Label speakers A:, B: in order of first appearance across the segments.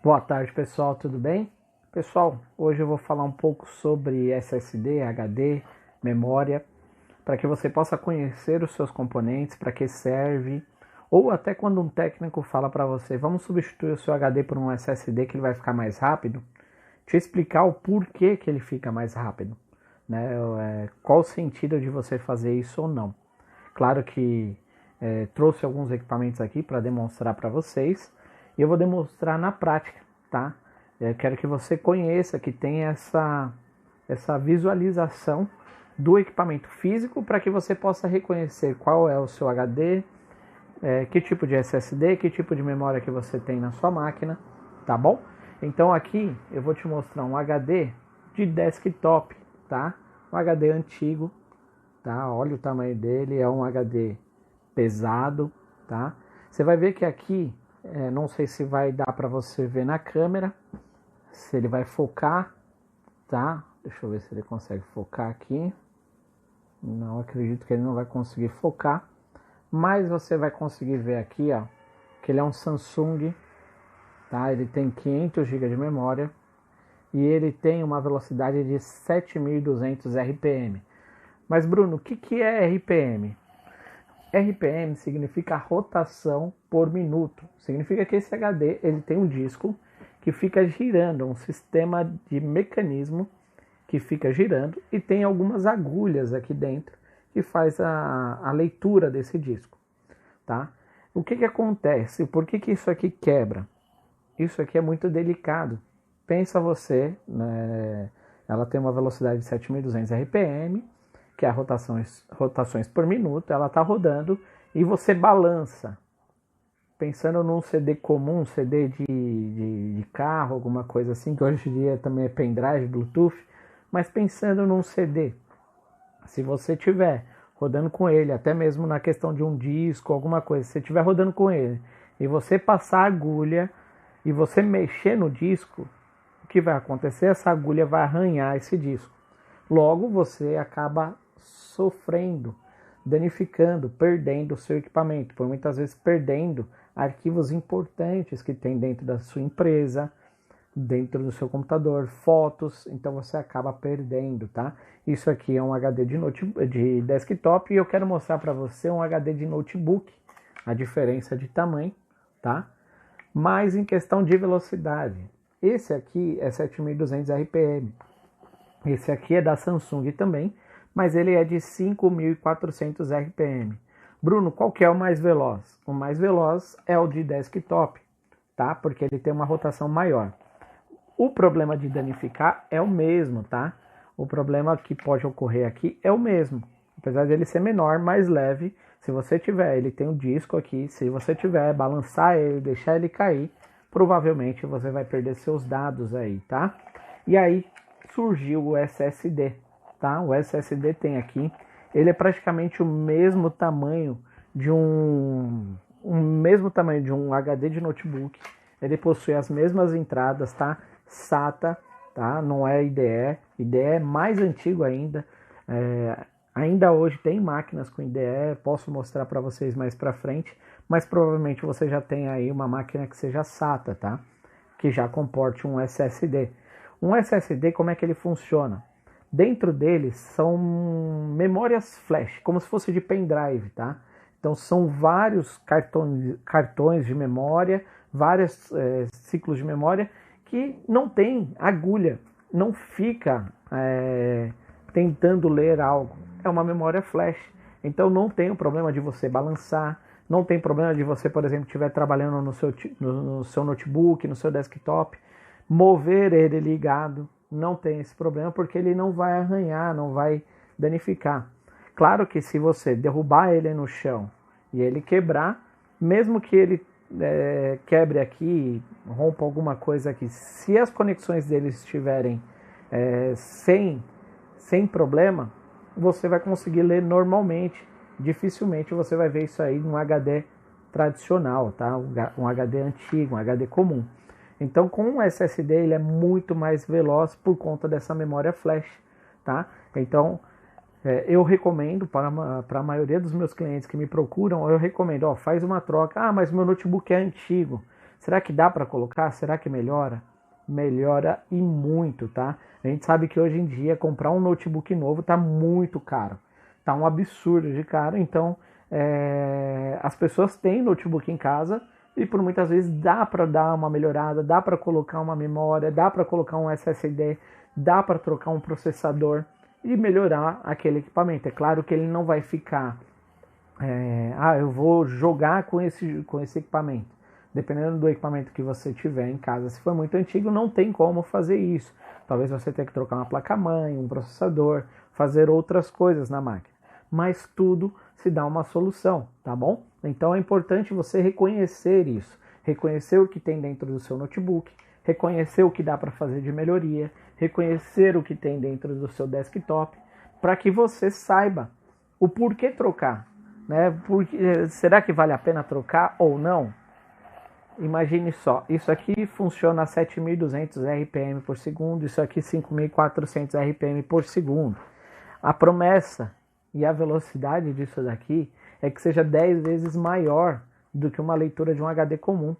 A: Boa tarde, pessoal, tudo bem? Pessoal, hoje eu vou falar um pouco sobre SSD, HD, memória, para que você possa conhecer os seus componentes, para que serve, ou até quando um técnico fala para você, vamos substituir o seu HD por um SSD que ele vai ficar mais rápido, te explicar o porquê que ele fica mais rápido, né? Qual o sentido de você fazer isso ou não. Claro que trouxe alguns equipamentos aqui para demonstrar para vocês e eu vou demonstrar na prática, tá? Eu quero que você conheça, que tenha essa visualização do equipamento físico para que você possa reconhecer qual é o seu HD, que tipo de SSD, que tipo de memória que você tem na sua máquina, tá bom? Então aqui eu vou te mostrar um HD de desktop, tá? Um HD antigo, tá? Olha o tamanho dele, é um HD pesado, tá? Você vai ver que aqui, não sei se vai dar para você ver na câmera, se ele vai focar, tá? Deixa eu ver se ele consegue focar aqui. Não acredito que ele não vai conseguir focar, mas você vai conseguir ver aqui, ó, que ele é um Samsung, tá? Ele tem 500 GB de memória e ele tem uma velocidade de 7.200 RPM. Mas Bruno, o que é RPM? RPM significa rotação por minuto. Significa que esse HD ele tem um disco que fica girando, um sistema de mecanismo que fica girando e tem algumas agulhas aqui dentro que faz a leitura desse disco, tá? O que acontece? Por que isso aqui quebra? Isso aqui é muito delicado. Pensa você, né, ela tem uma velocidade de 7.200 RPM, que é rotações por minuto, ela está rodando e você balança. Pensando num CD comum, CD de carro, alguma coisa assim, que hoje em dia também é pendrive, Bluetooth, mas pensando num CD, se você tiver rodando com ele, até mesmo na questão de um disco, alguma coisa, se você estiver rodando com ele e você passar a agulha e você mexer no disco, o que vai acontecer? Essa agulha vai arranhar esse disco. Logo, você acaba sofrendo, danificando, perdendo o seu equipamento, por muitas vezes perdendo arquivos importantes que tem dentro da sua empresa, dentro do seu computador, fotos, então você acaba perdendo, tá? Isso aqui é um HD de desktop e eu quero mostrar para você um HD de notebook, a diferença de tamanho, tá? Mas em questão de velocidade, esse aqui é 7.200 RPM, esse aqui é da Samsung também, mas ele é de 5.400 RPM. Bruno, qual que é o mais veloz? O mais veloz é o de desktop, tá? Porque ele tem uma rotação maior. O problema de danificar é o mesmo, tá? O problema que pode ocorrer aqui é o mesmo. Apesar dele ser menor, mais leve, se você tiver, ele tem um disco aqui, se você tiver, balançar ele, deixar ele cair, provavelmente você vai perder seus dados aí, tá? E aí surgiu o SSD, tá? O SSD tem aqui, ele é praticamente o mesmo tamanho de mesmo tamanho de um HD de notebook. Ele possui as mesmas entradas, tá? SATA, tá? Não é IDE. IDE é mais antigo ainda. Ainda hoje tem máquinas com IDE, posso mostrar para vocês mais para frente, mas provavelmente você já tem aí uma máquina que seja SATA, tá? Que já comporte um SSD. Um SSD, como é que ele funciona? Dentro dele são memórias flash, como se fosse de pendrive, tá? Então são vários cartões de memória, vários ciclos de memória que não tem agulha, não fica tentando ler algo. É uma memória flash. Então não tem o problema de você balançar, não tem problema de você, por exemplo, estiver trabalhando no seu notebook, no seu desktop, mover ele ligado. Não tem esse problema porque ele não vai arranhar, não vai danificar. Claro que se você derrubar ele no chão e ele quebrar, mesmo que ele quebre aqui, rompa alguma coisa aqui, se as conexões dele estiverem sem problema, você vai conseguir ler normalmente. Dificilmente você vai ver isso aí num HD tradicional, tá? Um HD antigo, um HD comum. Então, com o SSD, ele é muito mais veloz por conta dessa memória flash, tá? Então, eu recomendo para a maioria dos meus clientes que me procuram, eu recomendo, faz uma troca. Ah, mas meu notebook é antigo. Será que dá para colocar? Será que melhora? Melhora e muito, tá? A gente sabe que hoje em dia comprar um notebook novo tá muito caro. Tá um absurdo de caro, então as pessoas têm notebook em casa e por muitas vezes dá para dar uma melhorada, dá para colocar uma memória, dá para colocar um SSD, dá para trocar um processador e melhorar aquele equipamento. É claro que ele não vai ficar, eu vou jogar com esse equipamento. Dependendo do equipamento que você tiver em casa, se for muito antigo, não tem como fazer isso. Talvez você tenha que trocar uma placa-mãe, um processador, fazer outras coisas na máquina. Mas tudo se dá uma solução, tá bom? Então é importante você reconhecer isso. Reconhecer o que tem dentro do seu notebook, reconhecer o que dá para fazer de melhoria, reconhecer o que tem dentro do seu desktop, para que você saiba o porquê trocar, né? Será que vale a pena trocar ou não? Imagine só, isso aqui funciona a 7.200 RPM por segundo, isso aqui 5.400 RPM por segundo. A promessa e a velocidade disso daqui é que seja 10 vezes maior do que uma leitura de um HD comum,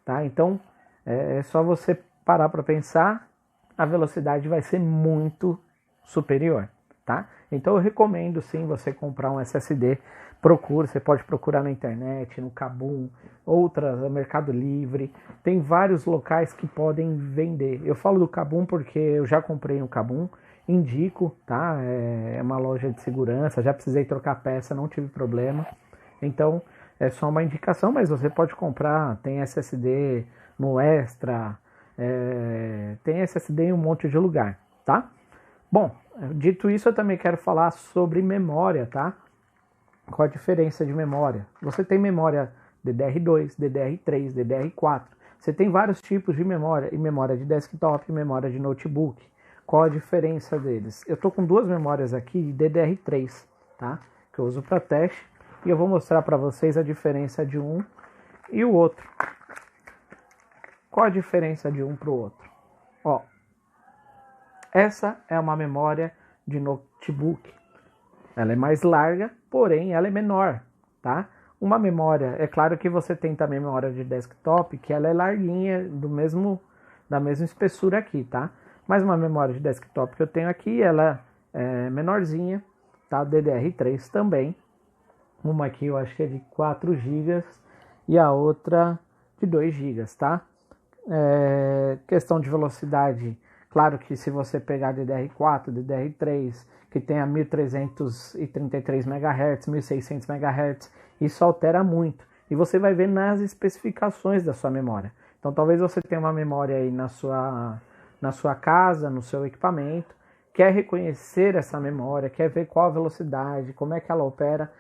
A: tá? Então, é só você parar para pensar, a velocidade vai ser muito superior, tá? Então eu recomendo sim você comprar um SSD. Procure, você pode procurar na internet, no Kabum, no Mercado Livre. Tem vários locais que podem vender. Eu falo do Kabum porque eu já comprei um Kabum, indico, tá? É uma loja de segurança, já precisei trocar peça, não tive problema. Então é só uma indicação, mas você pode comprar, tem SSD no Extra, tem SSD em um monte de lugar, tá? Bom, dito isso, eu também quero falar sobre memória, tá? Qual a diferença de memória? Você tem memória DDR2, DDR3, DDR4. Você tem vários tipos de memória, e memória de desktop e memória de notebook. Qual a diferença deles? Eu estou com duas memórias aqui DDR3, tá? Que eu uso para teste, e eu vou mostrar para vocês a diferença de um e o outro. Qual a diferença de um para o outro? Ó, essa é uma memória de notebook. Ela é mais larga, porém ela é menor, tá? Uma memória, é claro que você tem também memória de desktop, que ela é larguinha, da mesma espessura aqui, tá? Mas uma memória de desktop que eu tenho aqui, ela é menorzinha, tá? DDR3 também. Uma aqui eu acho que é de 4 GB e a outra de 2 GB, tá? Questão de velocidade, claro que se você pegar DDR4, DDR3, que tenha 1333 MHz, 1600 MHz, isso altera muito. E você vai ver nas especificações da sua memória. Então talvez você tenha uma memória aí na sua casa, no seu equipamento, quer reconhecer essa memória, quer ver qual a velocidade, como é que ela opera,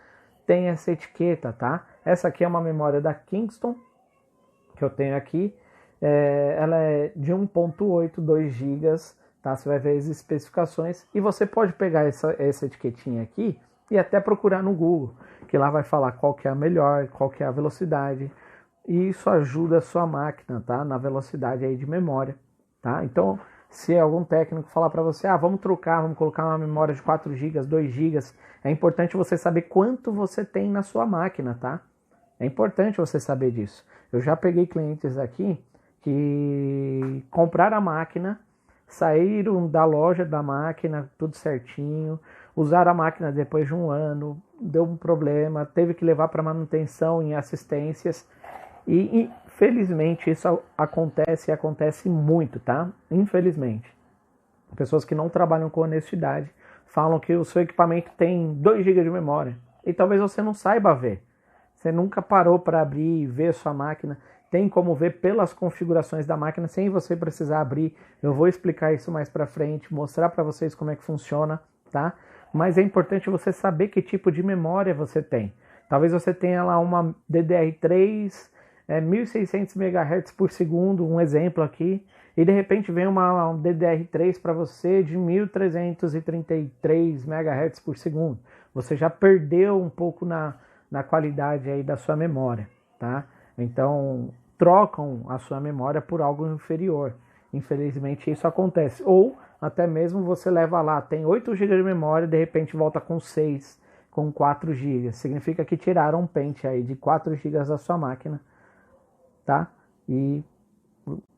A: tem essa etiqueta, tá? Essa aqui é uma memória da Kingston, que eu tenho aqui. Ela é de 1.8, 2 GB, tá? Você vai ver as especificações e você pode pegar essa etiquetinha aqui e até procurar no Google, que lá vai falar qual que é a melhor, qual que é a velocidade, e isso ajuda a sua máquina, tá? Na velocidade aí de memória, tá? Então, se algum técnico falar para você, vamos trocar, vamos colocar uma memória de 4 GB, 2 GB, é importante você saber quanto você tem na sua máquina, tá? É importante você saber disso. Eu já peguei clientes aqui que compraram a máquina, saíram da loja da máquina, tudo certinho, usaram a máquina depois de um ano, deu um problema, teve que levar para manutenção em assistências, e infelizmente isso acontece muito, tá? Infelizmente. Pessoas que não trabalham com honestidade falam que o seu equipamento tem 2 GB de memória, e talvez você não saiba ver. Você nunca parou para abrir e ver sua máquina. Tem como ver pelas configurações da máquina sem você precisar abrir. Eu vou explicar isso mais para frente, mostrar para vocês como é que funciona, tá? Mas é importante você saber que tipo de memória você tem. Talvez você tenha lá uma DDR3, 1600 MHz por segundo, um exemplo aqui, e de repente vem uma DDR3 para você de 1333 MHz por segundo. Você já perdeu um pouco na qualidade aí da sua memória, tá? Então, trocam a sua memória por algo inferior. Infelizmente isso acontece. Ou até mesmo você leva lá, tem 8 GB de memória e de repente volta com 6, com 4 GB. Significa que tiraram um pente aí de 4 GB da sua máquina, tá? e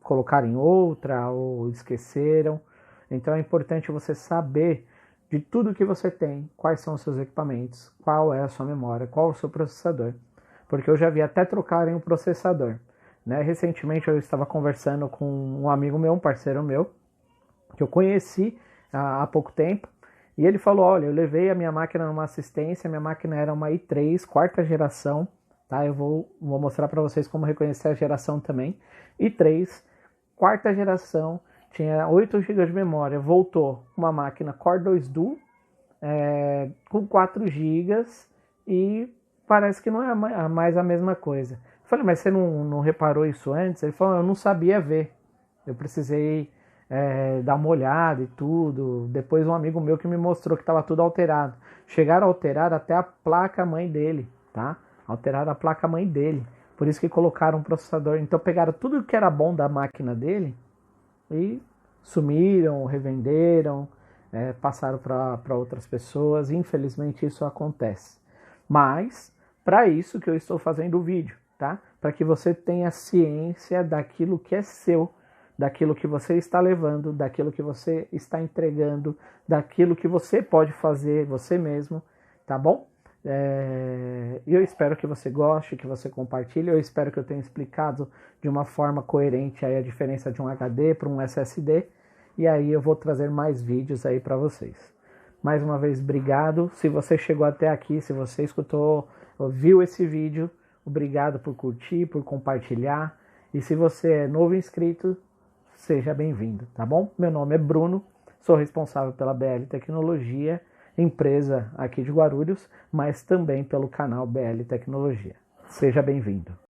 A: colocaram em outra ou esqueceram. Então é importante você saber de tudo que você tem, quais são os seus equipamentos, qual é a sua memória, qual é o seu processador. Porque eu já vi até trocarem o processador. Né? Recentemente eu estava conversando com um amigo meu, um parceiro meu, que eu conheci há pouco tempo, e ele falou, olha, eu levei a minha máquina numa assistência, minha máquina era uma i3, quarta geração, tá? Eu vou mostrar para vocês como reconhecer a geração também. i3, quarta geração, tinha 8 GB de memória, voltou uma máquina Core 2 Duo, com 4 GB, e parece que não é mais a mesma coisa. Eu falei, mas você não reparou isso antes? Ele falou, eu não sabia ver, eu precisei dar uma olhada e tudo. Depois um amigo meu que me mostrou que estava tudo alterado. Chegaram a alterar até a placa-mãe dele, tá? Alteraram a placa-mãe dele. Por isso que colocaram um processador. Então pegaram tudo que era bom da máquina dele e sumiram, revenderam, passaram para outras pessoas. Infelizmente isso acontece. Mas, para isso que eu estou fazendo o vídeo, tá? Para que você tenha ciência daquilo que é seu, daquilo que você está levando, daquilo que você está entregando, daquilo que você pode fazer você mesmo, tá bom? Eu espero que você goste, que você compartilhe. Eu espero que eu tenha explicado de uma forma coerente aí a diferença de um HD para um SSD. E aí eu vou trazer mais vídeos aí para vocês. Mais uma vez, obrigado. Se você chegou até aqui, se você escutou, viu esse vídeo, obrigado por curtir, por compartilhar. E se você é novo inscrito, seja bem-vindo, tá bom? Meu nome é Bruno, sou responsável pela BL Tecnologia, empresa aqui de Guarulhos, mas também pelo canal BL Tecnologia. Seja bem-vindo.